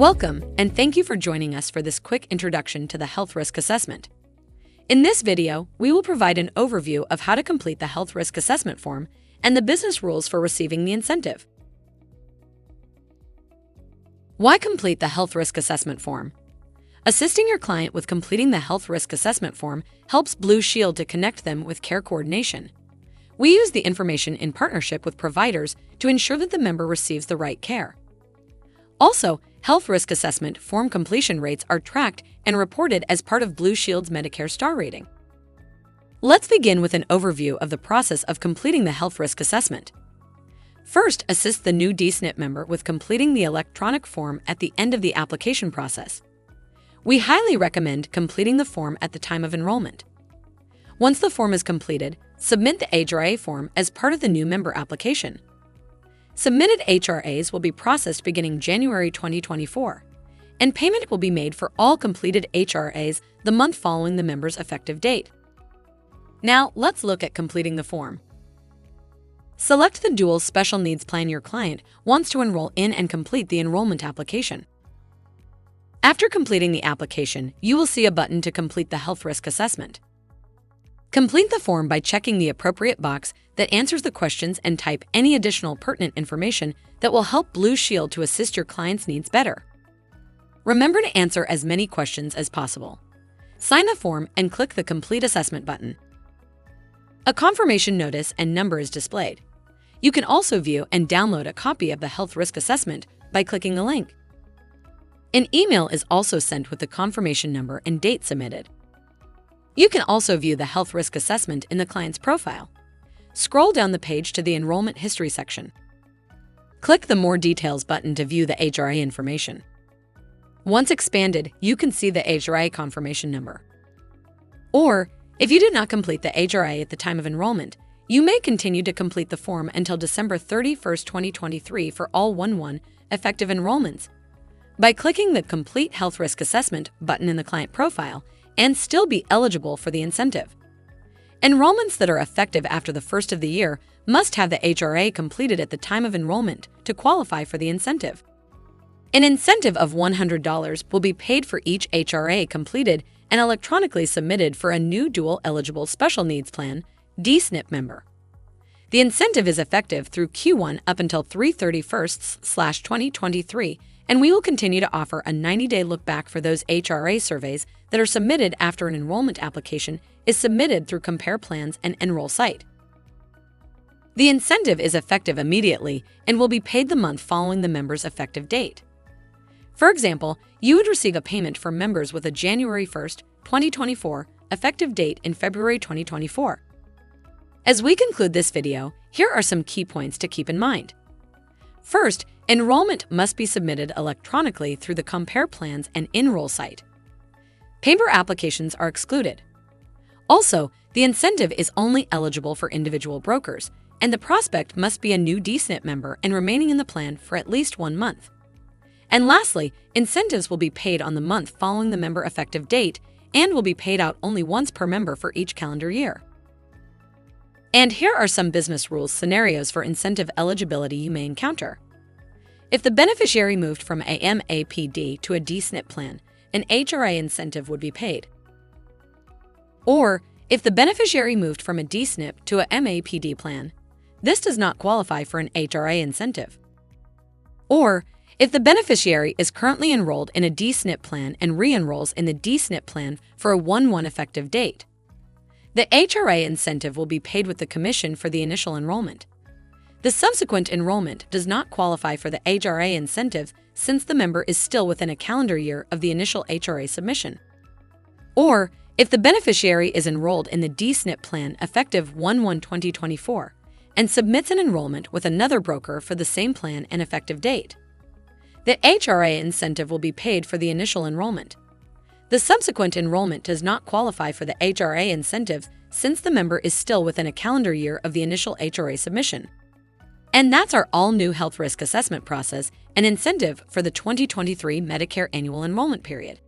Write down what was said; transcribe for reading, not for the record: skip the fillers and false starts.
Welcome, and thank you for joining us for this quick introduction to the health risk assessment. In this video, we will provide an overview of how to complete the health risk assessment form and the business rules for receiving the incentive. Why complete the health risk assessment form? Assisting your client with completing the health risk assessment form helps Blue Shield to connect them with care coordination. We use the information in partnership with providers to ensure that the member receives the right care. Also, health risk assessment form completion rates are tracked and reported as part of Blue Shield's Medicare Star Rating. Let's begin with an overview of the process of completing the health risk assessment. First, assist the new D-SNP member with completing the electronic form at the end of the application process. We highly recommend completing the form at the time of enrollment. Once the form is completed, submit the HRA form as part of the new member application. Submitted HRAs will be processed beginning January 2024, and payment will be made for all completed HRAs the month following the member's effective date. Now, let's look at completing the form. Select the dual special needs plan your client wants to enroll in and complete the enrollment application. After completing the application, you will see a button to complete the health risk assessment. Complete the form by checking the appropriate box that answers the questions and type any additional pertinent information that will help Blue Shield to assist your client's needs better. Remember to answer as many questions as possible. Sign the form and click the Complete Assessment button. A confirmation notice and number is displayed. You can also view and download a copy of the health risk assessment by clicking the link. An email is also sent with the confirmation number and date submitted. You can also view the health risk assessment in the client's profile. Scroll down the page to the enrollment history section. Click the More Details button to view the HRA information. Once expanded, you can see the HRA confirmation number. Or, if you did not complete the HRA at the time of enrollment, you may continue to complete the form until December 31, 2023 for all 1/1 effective enrollments by clicking the Complete Health Risk Assessment button in the client profile and still be eligible for the incentive. Enrollments that are effective after the first of the year must have the HRA completed at the time of enrollment to qualify for the incentive. An incentive of $100 will be paid for each HRA completed and electronically submitted for a new dual eligible special needs plan D-SNP member. The incentive is effective through Q1 up until 3/31/2023, and we will continue to offer a 90-day look-back for those HRA surveys that are submitted after an enrollment application is submitted through Compare Plans and Enroll site. The incentive is effective immediately and will be paid the month following the member's effective date. For example, you would receive a payment for members with a January 1, 2024 effective date in February 2024. As we conclude this video, here are some key points to keep in mind. First, enrollment must be submitted electronically through the Compare Plans and Enroll site. Paper applications are excluded. Also, the incentive is only eligible for individual brokers, and the prospect must be a new D-SNP member and remaining in the plan for at least 1 month. And lastly, incentives will be paid on the month following the member effective date and will be paid out only once per member for each calendar year. And here are some business rules scenarios for incentive eligibility you may encounter. If the beneficiary moved from a MAPD to a D-SNP plan, an HRA incentive would be paid. Or, if the beneficiary moved from a D-SNP to a MAPD plan, this does not qualify for an HRA incentive. Or, if the beneficiary is currently enrolled in a D-SNP plan and re-enrolls in the D-SNP plan for a 1/1 effective date, the HRA incentive will be paid with the commission for the initial enrollment. The subsequent enrollment does not qualify for the HRA incentive since the member is still within a calendar year of the initial HRA submission. Or, if the beneficiary is enrolled in the D-SNP plan effective 1/1/2024 and submits an enrollment with another broker for the same plan and effective date, the HRA incentive will be paid for the initial enrollment. The subsequent enrollment does not qualify for the HRA incentive since the member is still within a calendar year of the initial HRA submission. And that's our all-new health risk assessment process and incentive for the 2023 Medicare annual enrollment period.